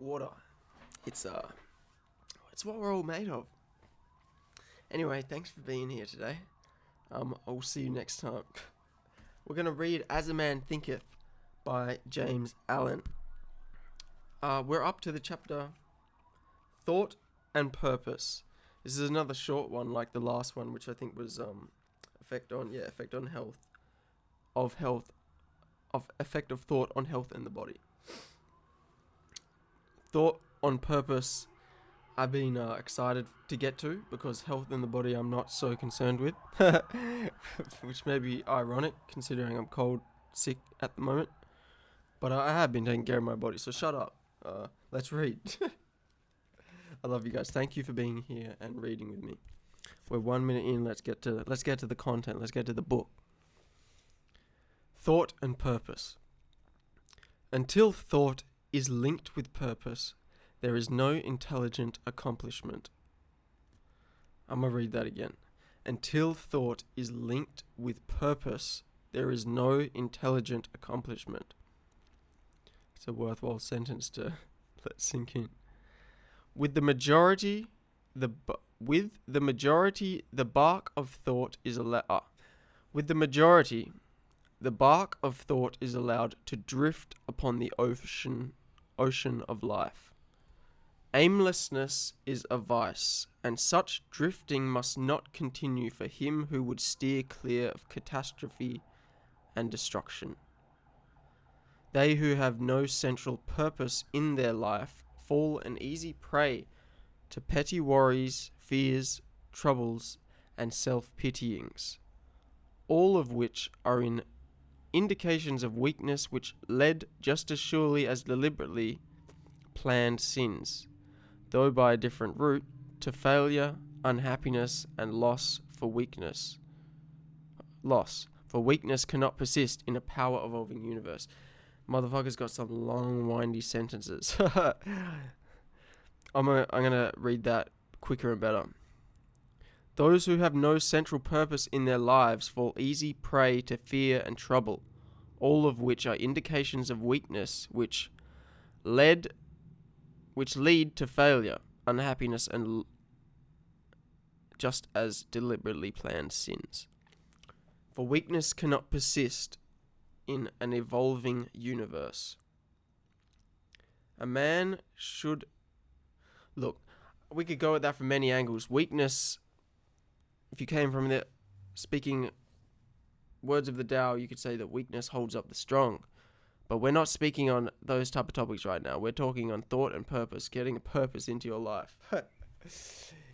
water. It's what we're all made of. Anyway, thanks for being here today. I'll see you next time. We're gonna read As a Man Thinketh by James Allen. We're up to the chapter Thought and Purpose. This is another short one, like the last one, which I think was effect on health, effect of thought on health and the body. Thought on purpose, I've been excited to get to, because health in the body I'm not so concerned with, which may be ironic considering I'm cold, sick at the moment. But I have been taking care of my body, so shut up. Let's read. I love you guys. Thank you for being here and reading with me. We're 1 minute in. Let's get to the content. Let's get to the book. Thought and purpose. Until thought is linked with purpose, there is no intelligent accomplishment. I'm going to read that again. Until thought is linked with purpose, there is no intelligent accomplishment. It's a worthwhile sentence to let sink in. With the majority, the bark of thought is allowed. With the majority, the bark of thought is allowed to drift upon the ocean of life. Aimlessness is a vice, and such drifting must not continue for him who would steer clear of catastrophe and destruction. They who have no central purpose in their life fall an easy prey to petty worries, fears, troubles, and self-pityings, all of which are indications of weakness which led just as surely as deliberately planned sins, though by a different route, to failure, unhappiness, and loss. For weakness cannot persist in a power-evolving universe. Motherfucker's got some long, windy sentences. I'm gonna read that quicker and better. Those who have no central purpose in their lives fall easy prey to fear and trouble, all of which are indications of weakness which lead to failure, unhappiness, and just as deliberately planned sins. For weakness cannot persist in an evolving universe. A man should... Look, we could go at that from many angles. Weakness, if you came from the speaking words of the Tao, you could say that weakness holds up the strong. But we're not speaking on those type of topics right now. We're talking on thought and purpose, getting a purpose into your life.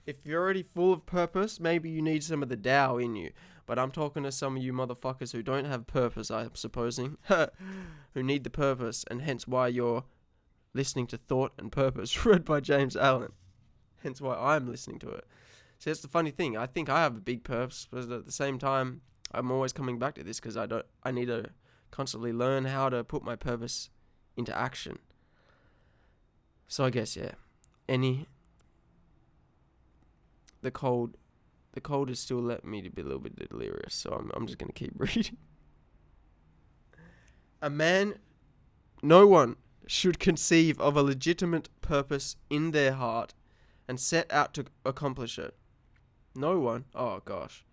If you're already full of purpose, maybe you need some of the Tao in you. But I'm talking to some of you motherfuckers who don't have purpose, I'm supposing, who need the purpose, and hence why you're listening to Thought and Purpose, read by James Allen. Hence why I'm listening to it. See, that's the funny thing. I think I have a big purpose, but at the same time, I'm always coming back to this because I need to constantly learn how to put my purpose into action. So I guess, yeah. The cold is still letting me to be a little bit delirious, so I'm just going to keep reading. No one should conceive of a legitimate purpose in their heart and set out to accomplish it. No one? Oh, gosh.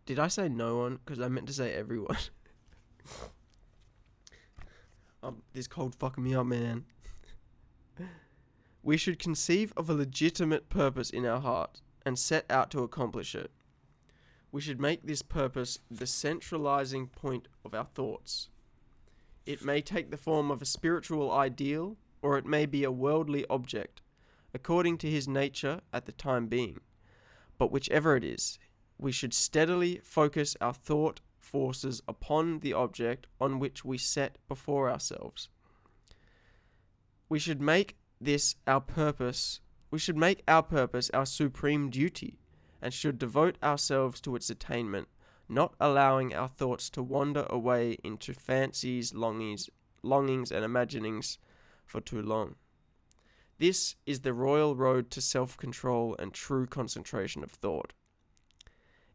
Did I say no one? Because I meant to say everyone. This cold fucking me up, man. We should conceive of a legitimate purpose in our heart and set out to accomplish it. We should make this purpose the centralizing point of our thoughts. It may take the form of a spiritual ideal, or it may be a worldly object, according to his nature at the time being. But whichever it is, we should steadily focus our thought forces upon the object on which we set before ourselves. We should make our purpose our supreme duty, and should devote ourselves to its attainment, not allowing our thoughts to wander away into fancies, longings, and imaginings for too long. This is the royal road to self-control and true concentration of thought.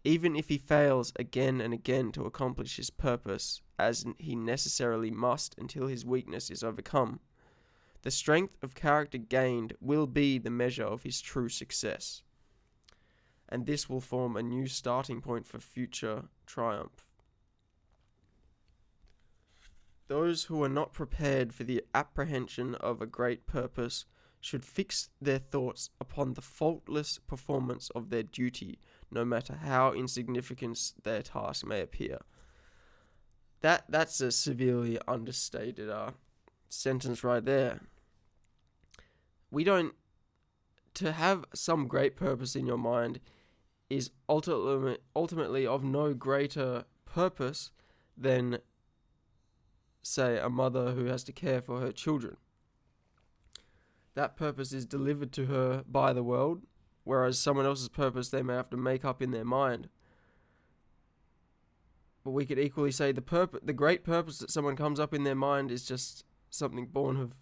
Even if he fails again and again to accomplish his purpose, as he necessarily must until his weakness is overcome, The strength of character gained will be the measure of his true success, and this will form a new starting point for future triumph. Those who are not prepared for the apprehension of a great purpose should fix their thoughts upon the faultless performance of their duty, no matter how insignificant their task may appear. That's a severely understated sentence right there. To have some great purpose in your mind is ultimately of no greater purpose than, say, a mother who has to care for her children. That purpose is delivered to her by the world, whereas someone else's purpose they may have to make up in their mind. But we could equally say the great purpose that someone comes up in their mind is just something born of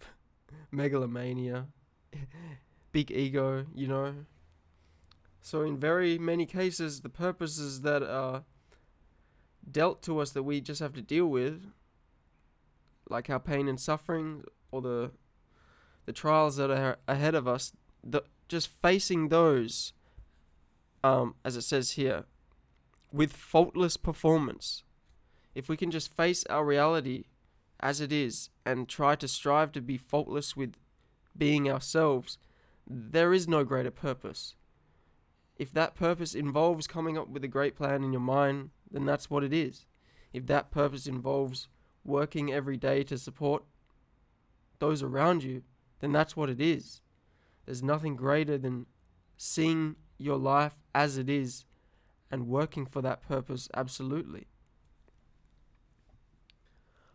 megalomania, big ego, So in very many cases, the purposes that are dealt to us that we just have to deal with, like our pain and suffering, or the trials that are ahead of us, just facing those, as it says here, with faultless performance. If we can just face our reality as it is and try to strive to be faultless with being ourselves, there is no greater purpose. If that purpose involves coming up with a great plan in your mind, then that's what it is. If that purpose involves working every day to support those around you, then that's what it is. There's nothing greater than seeing your life as it is and working for that purpose absolutely.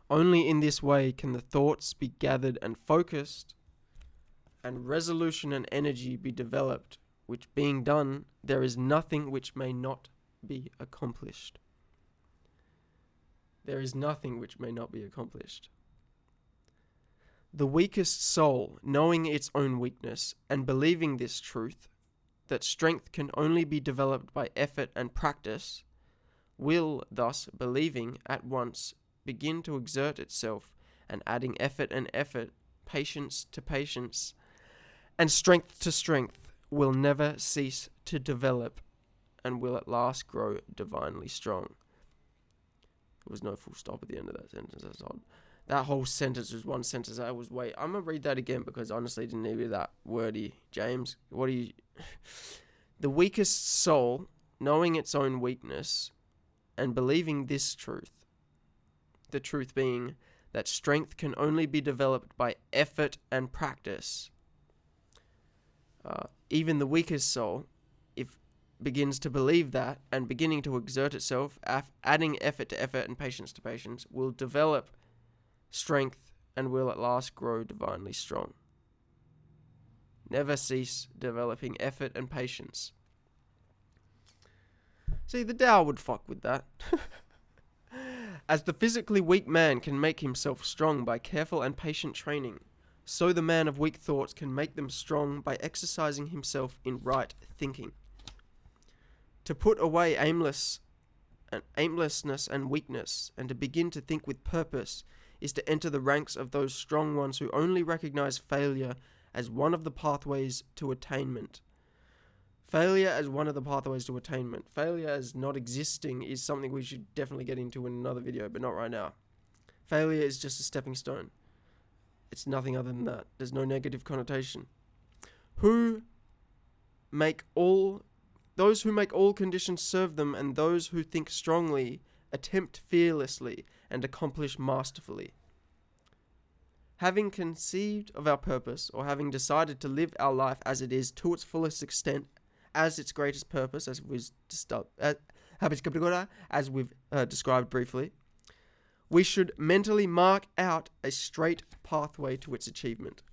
Only in this way can the thoughts be gathered and focused, and resolution and energy be developed, which being done, there is nothing which may not be accomplished. There is nothing which may not be accomplished. The weakest soul, knowing its own weakness and believing this truth, that strength can only be developed by effort and practice, will thus, believing at once, begin to exert itself, and adding effort and effort, patience to patience, and strength to strength, will never cease to develop, and will at last grow divinely strong. There was no full stop at the end of that sentence. That's odd. That whole sentence was one sentence. I'm going to read that again because honestly it didn't need to be that wordy. James, the weakest soul, knowing its own weakness and believing this truth, the truth being that strength can only be developed by effort and practice. Even the weakest soul, if begins to believe that and beginning to exert itself, adding effort to effort and patience to patience, will develop strength and will at last grow divinely strong. Never cease developing effort and patience. See, the Tao would fuck with that. As the physically weak man can make himself strong by careful and patient training, so the man of weak thoughts can make them strong by exercising himself in right thinking. To put away aimlessness and weakness, and to begin to think with purpose, is to enter the ranks of those strong ones who only recognize failure as one of the pathways to attainment. Failure as one of the pathways to attainment. Failure as not existing is something we should definitely get into in another video, but not right now. Failure is just a stepping stone. It's nothing other than that. There's no negative connotation. Those who make all conditions serve them, and those who think strongly, attempt fearlessly, and accomplish masterfully. Having conceived of our purpose, or having decided to live our life as it is to its fullest extent, as its greatest purpose, as we've described briefly, we should mentally mark out a straight pathway to its achievement,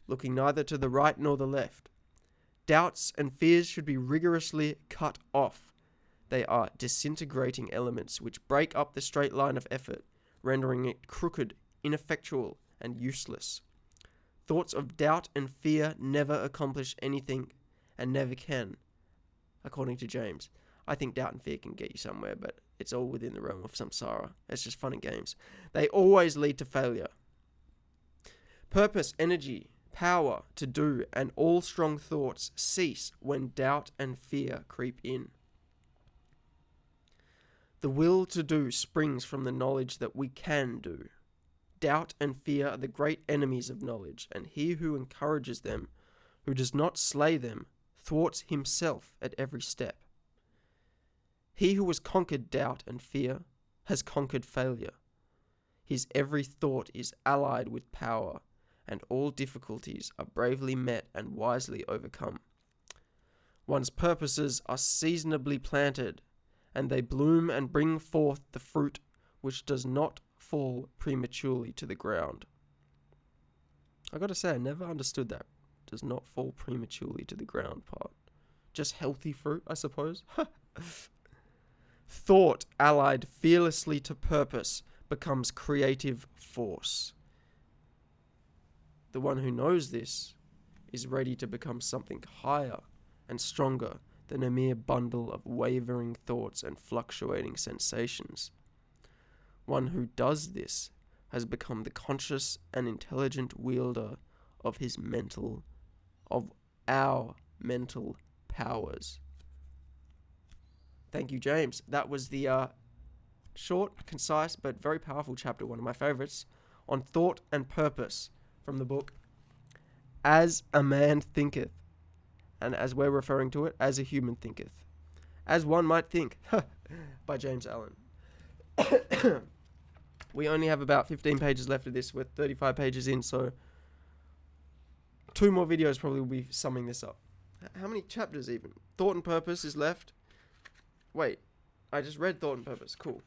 looking neither to the right nor the left. Doubts and fears should be rigorously cut off. They are disintegrating elements which break up the straight line of effort, rendering it crooked, ineffectual, and useless. Thoughts of doubt and fear never accomplish anything, and never can, according to James. I think doubt and fear can get you somewhere, but it's all within the realm of samsara. It's just fun and games. They always lead to failure. Purpose, energy, power to do, and all strong thoughts cease when doubt and fear creep in. The will to do springs from the knowledge that we can do. Doubt and fear are the great enemies of knowledge, and he who encourages them, who does not slay them, thwarts himself at every step. He who has conquered doubt and fear has conquered failure. His every thought is allied with power, and all difficulties are bravely met and wisely overcome. One's purposes are seasonably planted, and they bloom and bring forth the fruit which does not fall prematurely to the ground. I gotta say, I never understood that does not fall prematurely to the ground part. Just healthy fruit, I suppose. Thought allied fearlessly to purpose becomes creative force. The one who knows this is ready to become something higher and stronger than a mere bundle of wavering thoughts and fluctuating sensations. One who does this has become the conscious and intelligent wielder of our mental powers. Thank you, James. That was the short, concise, but very powerful chapter, one of my favorites, on thought and purpose from the book As a Man Thinketh, and as we're referring to it, As a Human Thinketh. As One Might Think, by James Allen. We only have about 15 pages left of this. We're 35 pages in, so 2 more videos probably will be summing this up. How many chapters even? Thought and Purpose is left. Wait, I just read Thought and Purpose. Cool.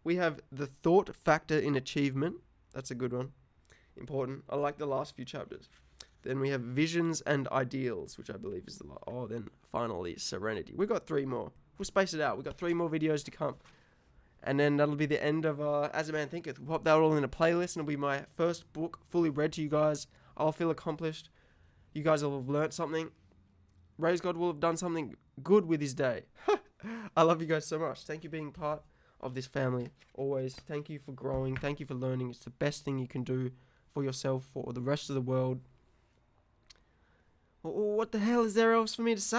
We have the thought factor in achievement. That's a good one. Important. I like the last few chapters. Then we have visions and ideals, which I believe is the last. Oh, then finally serenity. We got 3 more. We'll space it out. We got 3 more videos to come. And then that'll be the end of As a Man Thinketh. We'll pop that all in a playlist, and it'll be my first book fully read to you guys. I'll feel accomplished. You guys will have learnt something. Raise God will have done something good with his day. I love you guys so much. Thank you for being part of this family. Always. Thank you for growing. Thank you for learning. It's the best thing you can do for yourself, for the rest of the world. What the hell is there else for me to say?